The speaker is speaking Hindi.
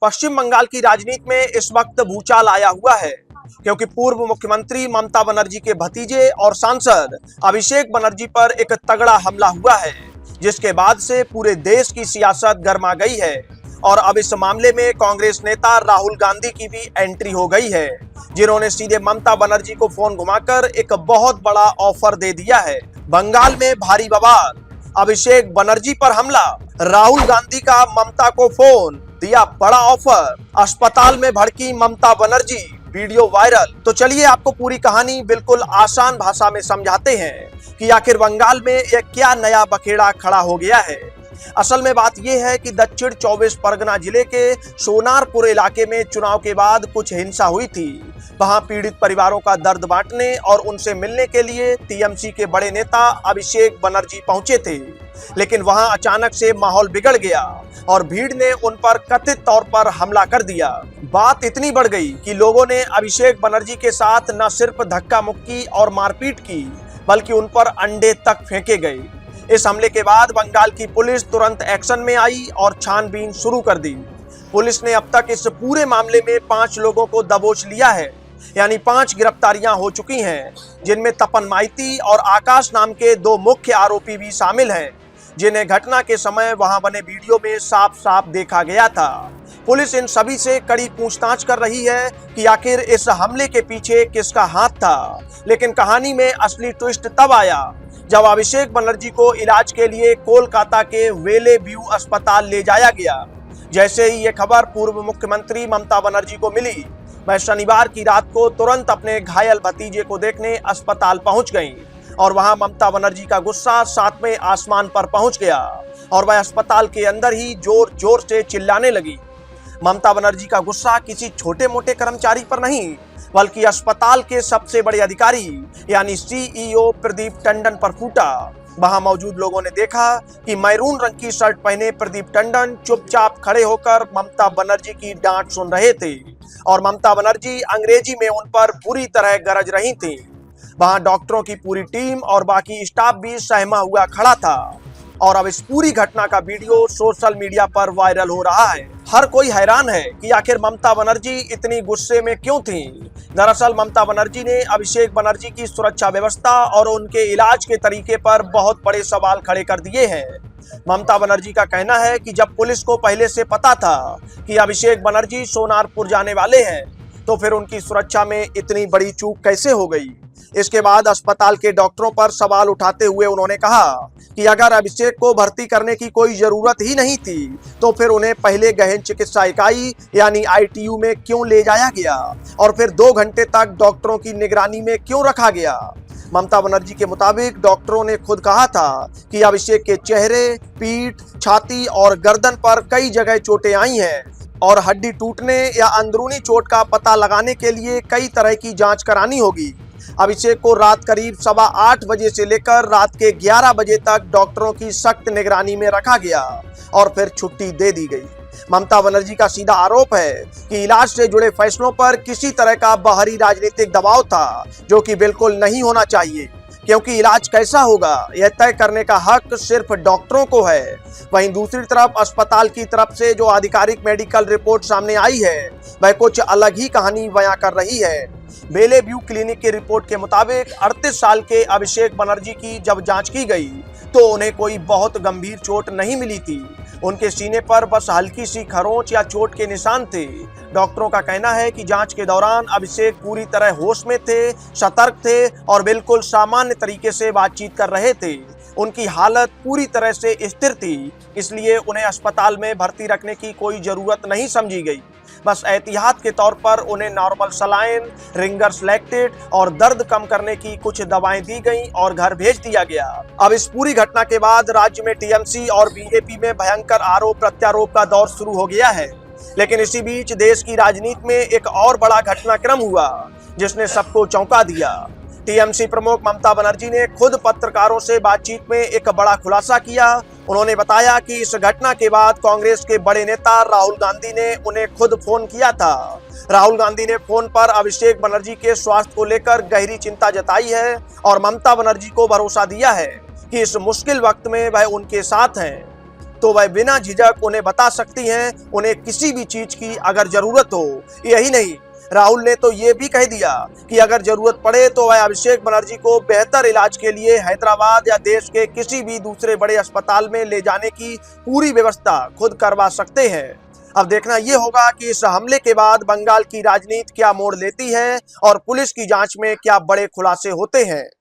पश्चिम बंगाल की राजनीति में इस वक्त भूचाल आया हुआ है, क्योंकि पूर्व मुख्यमंत्री ममता बनर्जी के भतीजे और सांसद अभिषेक बनर्जी पर एक तगड़ा हमला हुआ है, जिसके बाद से पूरे देश की सियासत गर्मा गई है। और अब इस मामले में कांग्रेस नेता राहुल गांधी की भी एंट्री हो गई है, जिन्होंने सीधे ममता बनर्जी को फोन घुमाकर एक बहुत बड़ा ऑफर दे दिया है। बंगाल में भारी बवाल, अभिषेक बनर्जी पर हमला, राहुल गांधी का ममता को फोन, दिया बड़ा ऑफर, अस्पताल में भड़की ममता बनर्जी, वीडियो वायरल। तो चलिए आपको पूरी कहानी बिल्कुल आसान भाषा में समझाते हैं कि आखिर बंगाल में यह क्या नया बखेड़ा खड़ा हो गया है। असल में बात यह है कि दक्षिण 24 परगना जिले के सोनारपुर इलाके में चुनाव के बाद कुछ हिंसा हुई थी। वहां पीड़ित परिवारों का दर्द बांटने और उनसे मिलने के लिए टीएमसी के बड़े नेता अभिषेक बनर्जी पहुंचे थे, लेकिन वहां अचानक से माहौल बिगड़ गया और भीड़ ने उन पर कथित तौर पर हमला कर दिया। बात इतनी बढ़ गई कि लोगों ने अभिषेक बनर्जी के साथ न सिर्फ धक्का मुक्की और मारपीट की, बल्कि उन पर अंडे तक फेंके गए। इस हमले के बाद बंगाल की पुलिस तुरंत एक्शन में आई और छानबीन शुरू कर दी। पुलिस ने अब तक इस पूरे मामले में 5 लोगों को दबोच लिया है, यानी 5 गिरफ्तारियां हो चुकी हैं, जिनमें तपन माइती और आकाश नाम के 2 मुख्य आरोपी भी शामिल हैं, जिन्हें घटना के समय वहां बने वीडियो में साफ साफ देखा गया था। पुलिस इन सभी से कड़ी पूछताछ कर रही है कि आखिर इस हमले के पीछे किसका हाथ था। लेकिन कहानी में असली ट्विस्ट तब आया जब अभिषेक बनर्जी को इलाज के लिए कोलकाता के वेले व्यू अस्पताल ले जाया गया। जैसे ही ये खबर पूर्व मुख्यमंत्री ममता बनर्जी को मिली, वह शनिवार की रात को तुरंत अपने घायल भतीजे को देखने अस्पताल पहुंच गईं और वहां ममता बनर्जी का गुस्सा 7वें आसमान पर पहुंच गया और वह अस्पताल के अंदर ही जोर जोर से चिल्लाने लगी। ममता बनर्जी का गुस्सा किसी छोटे मोटे कर्मचारी पर नहीं, बल्कि अस्पताल के सबसे बड़े अधिकारी यानी सीईओ प्रदीप टंडन पर फूटा। वहां मौजूद लोगों ने देखा कि मैरून रंग की शर्ट पहने प्रदीप टंडन चुपचाप खड़े होकर ममता बनर्जी की डांट सुन रहे थे और ममता बनर्जी अंग्रेजी में उन पर बुरी तरह गरज रही थी। वहां डॉक्टरों की पूरी टीम और बाकी स्टाफ भी सहमा हुआ खड़ा था और अब इस पूरी घटना का वीडियो सोशल मीडिया पर वायरल हो रहा है। हर कोई हैरान है कि आखिर ममता बनर्जी इतनी गुस्से में क्यों थीं। दरअसल ममता बनर्जी ने अभिषेक बनर्जी की सुरक्षा व्यवस्था और उनके इलाज के तरीके पर बहुत बड़े सवाल खड़े कर दिए हैं। ममता बनर्जी का कहना है कि जब पुलिस को पहले से पता था कि अभिषेक बनर्जी सोनारपुर जाने वाले हैं, तो फिर उनकी सुरक्षा में इतनी बड़ी चूक कैसे हो गई। इसके बाद अस्पताल के डॉक्टरों पर सवाल उठाते हुए उन्होंने कहा कि अगर अभिषेक को भर्ती करने की कोई जरूरत ही नहीं थी, तो फिर उन्हें पहले गहन चिकित्सा इकाई यानी आईटीयू में क्यों ले जाया गया और फिर 2 घंटे तक डॉक्टरों की निगरानी में क्यों रखा गया। ममता बनर्जी के मुताबिक डॉक्टरों ने खुद कहा था कि अभिषेक के चेहरे, पीठ, छाती और गर्दन पर कई जगह चोटें आई हैं और हड्डी टूटने या अंदरूनी चोट का पता लगाने के लिए कई तरह की जांच करानी होगी। अभिषेक को रात करीब 8:15 बजे से लेकर रात के 11 बजे तक डॉक्टरों की सख्त निगरानी में रखा गया और फिर छुट्टी दे दी गई। ममता बनर्जी का सीधा आरोप है कि इलाज से जुड़े फैसलों पर किसी तरह का बाहरी राजनीतिक दबाव था, जो कि बिल्कुल नहीं होना चाहिए, क्योंकि इलाज कैसा होगा यह तय करने का हक सिर्फ डॉक्टरों को है। वहीं दूसरी तरफ अस्पताल की तरफ से जो आधिकारिक मेडिकल रिपोर्ट सामने आई है, वह कुछ अलग ही कहानी बयां कर रही है। बेले व्यू क्लिनिक की रिपोर्ट के मुताबिक 38 साल के अभिषेक बनर्जी की जब जांच की गई, तो उन्हें कोई बहुत गंभीर चोट नहीं मिली थी। उनके सीने पर बस हल्की सी खरोंच या चोट के निशान थे। डॉक्टरों का कहना है कि जांच के दौरान अभिषेक पूरी तरह होश में थे, सतर्क थे और बिल्कुल सामान्य तरीके से बातचीत कर रहे थे। उनकी हालत पूरी तरह से स्थिर थी, इसलिए उन्हें अस्पताल में भर्ती रखने की कोई जरूरत नहीं समझी गई। बस एहतियात के तौर पर उन्हें नॉर्मल सलाइन, रिंगर्स लैक्टेट और दर्द कम करने की कुछ दवाएं दी गईं और घर भेज दिया गया। अब इस पूरी घटना के बाद राज्य में टीएमसी और बीजेपी में भयंकर आरोप प्रत्यारोप का दौर शुरू हो गया है। लेकिन इसी बीच देश की राजनीति में एक और बड़ा घटनाक्रम हुआ, जिसने सबको चौंका दिया। टीएमसी प्रमुख ममता बनर्जी ने खुद पत्रकारों से बातचीत में एक बड़ा खुलासा किया। उन्होंने बताया कि इस घटना के बाद कांग्रेस के बड़े नेता राहुल गांधी ने उन्हें खुद फोन किया था। राहुल गांधी ने फोन पर अभिषेक बनर्जी के स्वास्थ्य को लेकर गहरी चिंता जताई है और ममता बनर्जी को भरोसा दिया है कि इस मुश्किल वक्त में वह उनके साथ हैं। तो वह बिना झिझक उन्हें बता सकती हैं उन्हें किसी भी चीज की अगर जरूरत हो। यही नहीं, राहुल ने तो ये भी कह दिया कि अगर जरूरत पड़े तो वह अभिषेक बनर्जी को बेहतर इलाज के लिए हैदराबाद या देश के किसी भी दूसरे बड़े अस्पताल में ले जाने की पूरी व्यवस्था खुद करवा सकते हैं। अब देखना यह होगा कि इस हमले के बाद बंगाल की राजनीति क्या मोड़ लेती है और पुलिस की जांच में क्या बड़े खुलासे होते हैं।